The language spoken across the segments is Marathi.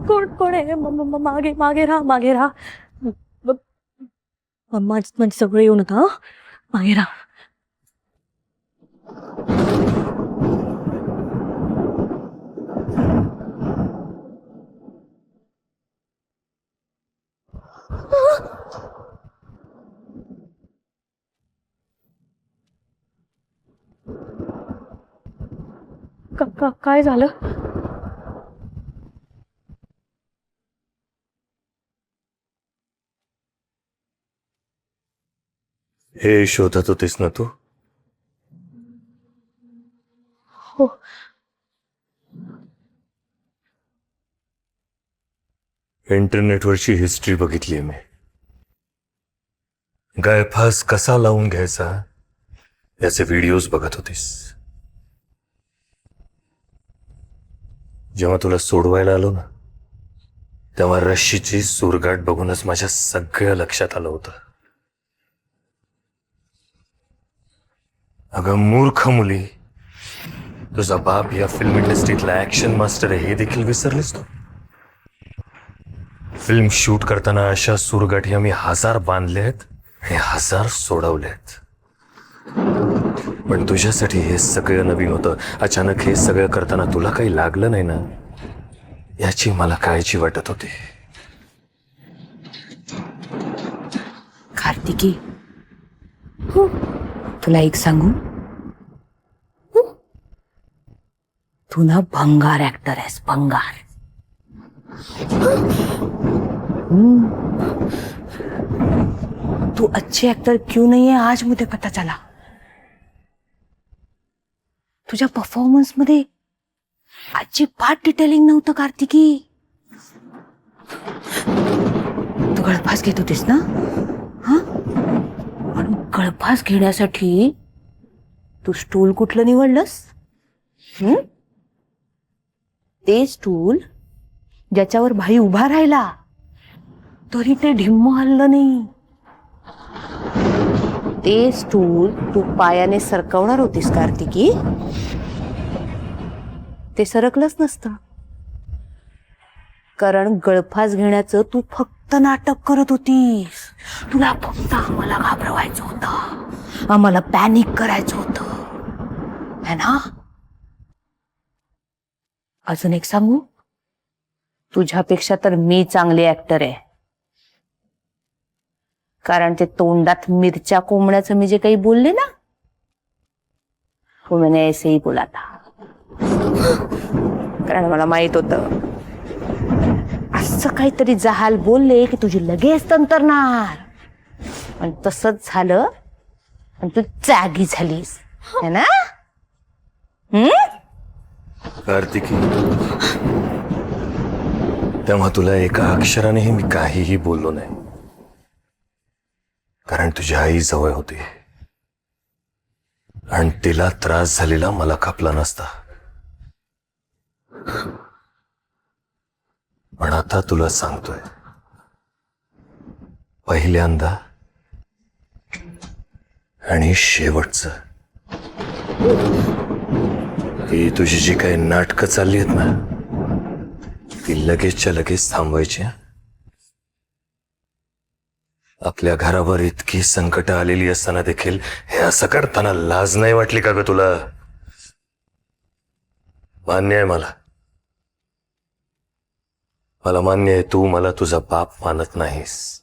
कोण कोण आहे? मागे मागे राहा, मागे राहा. माझी सगळं येऊ नका. मागे राहा. काय झालं? हे शोधत होतीस ना तू? हो. इंटरनेटवरची हिस्ट्री बघितली मी. गळफास कसा लावून घ्यायचा याचे व्हिडिओज बघत होतीस. जेव्हा तुला सोडवायला आलो ना, तेव्हा रश्शीची सुरगाट बघूनच माझ्या सगळं लक्षात आलं होतं. अगं मूर्ख मुली, तुझा बाप या फिल्म इंडस्ट्रीतला ऍक्शन मास्टर आहे हे देखील विसरलीस तू. फिल्म शूट करताना अशा सुरगाठी आम्ही 1000 बांधले आहेत आणि 1000 सोडवले आहेत. पण तुझ्यासाठी हे सगळं नवीन होतं. अचानक हे सगळं करताना तुला काही लागलं नाही ना, याची मला काळजी वाटत होती. कार्तिकी, तुला एक सांगू, तू ना भंगार ऍक्टर आहेस, भंगार. तू अच्छे एक्टर क्यों नहीं है आज मुझे पता चला. तुझ्या परफॉर्मन्स मध्ये अजिबात डिटेलिंग नव्हतं कार्तिकी. तू गळफास घेत होतीस ना? हा, पण गळफास घेण्यासाठी तू स्टूल कुठलं निवडलंस? ते स्टूल ज्याच्यावर भाई उभा राहिला तरी ते ढिम्म हललं नाही. ते स्टूल तू पायाने सरकवणार होतीस कार्तिकी, ते सरकलंच नसतं. कारण गळफास घेण्याचं तू फक्त नाटक करत होतीस. तुला फक्त आम्हाला घाबरवायचं होतं, आम्हाला पॅनिक करायचं होतं, है ना? अजून एक सांगू, तुझ्यापेक्षा तर मी चांगली ऍक्टर आहे. कारण ते तोंडात मिरच्या कोंबण्याचं मी जे काही बोलले ना, वो मैंने ऐसे ही बोला था. कारण मला माहित होतं असं काहीतरी जहाल बोलले की तुझी लगेच तंतरणार. पण तसंच झालं आणि तू जागी झालीस, है ना? कार्तिकी, तेव्हा तुला एका अक्षरानेही मी काहीही बोललो नाही. कारण तुझी आई जवळ होती आणि तिला त्रास झालेला मला खपला नसता. पण आता तुला सांगतोय, पहिल्यांदा आणि शेवटचं, ही तुझी जी काही नाटकं चालली आहेत ना, ती लगेचच्या लगेच थांबवायची. आपल्या घरावर इतकी संकट आलेली असताना देखील हे असं करताना लाज नाही वाटली का ग तुला? मान्य आहे मला मान्य आहे तू मला तुझा बाप मानत नाहीस.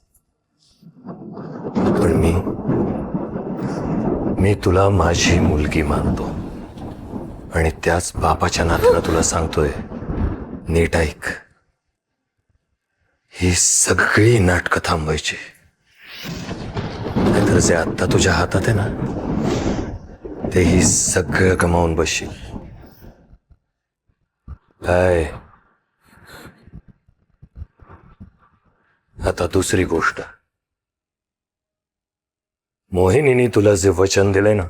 पण मी तुला माझी मुलगी मानतो आणि त्याच बापाच्या नात्यानं तुला सांगतोय, नीट ऐक. ही सगळी नाटकं थांबवायची, नाहीतर जे आत्ता तुझ्या हातात आहे ना, तेही सगळं गमावून बसशील. काय? आता दुसरी गोष्ट, मोहिनीने तुला जे वचन दिलंय ना,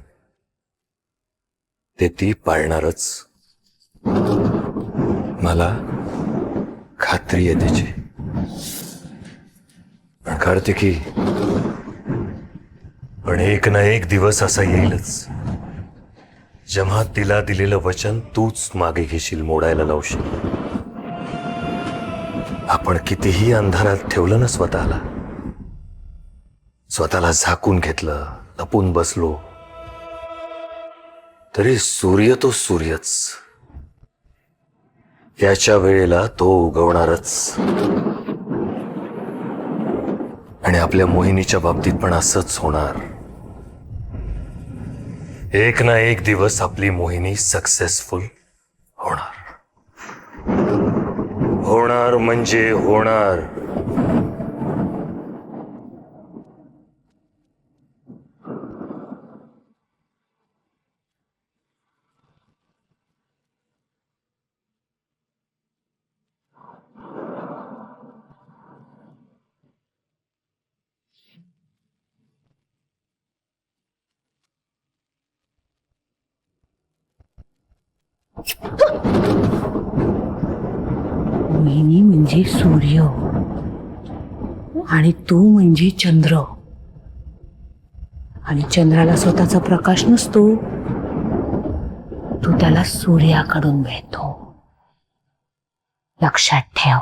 ते ती पाळणारच. मला खात्री आहे त्याची. पण कार्तिकी, पण एक ना एक दिवस असा येईलच जेव्हा तिला दिलेलं वचन तूच मागे घेशील, मोडायला लावशील. आपण कितीही अंधारात ठेवलं ना स्वतःला झाकून घेतलं, लपून बसलो, तरी सूर्य तो सूर्यच. याच्या वेळेला तो उगवणारच. आणि आपल्या मोहिनीच्या बाबतीत पण असंच होणार. एक ना एक दिवस आपली मोहिनी सक्सेसफुल होणार. होणार म्हणजे होणार. मोहिनी म्हणजे सूर्य आणि तू म्हणजे चंद्र. आणि चंद्राला स्वतःचा प्रकाश नसतो, तू त्याला सूर्याकडून मिळतो. लक्षात ठेव.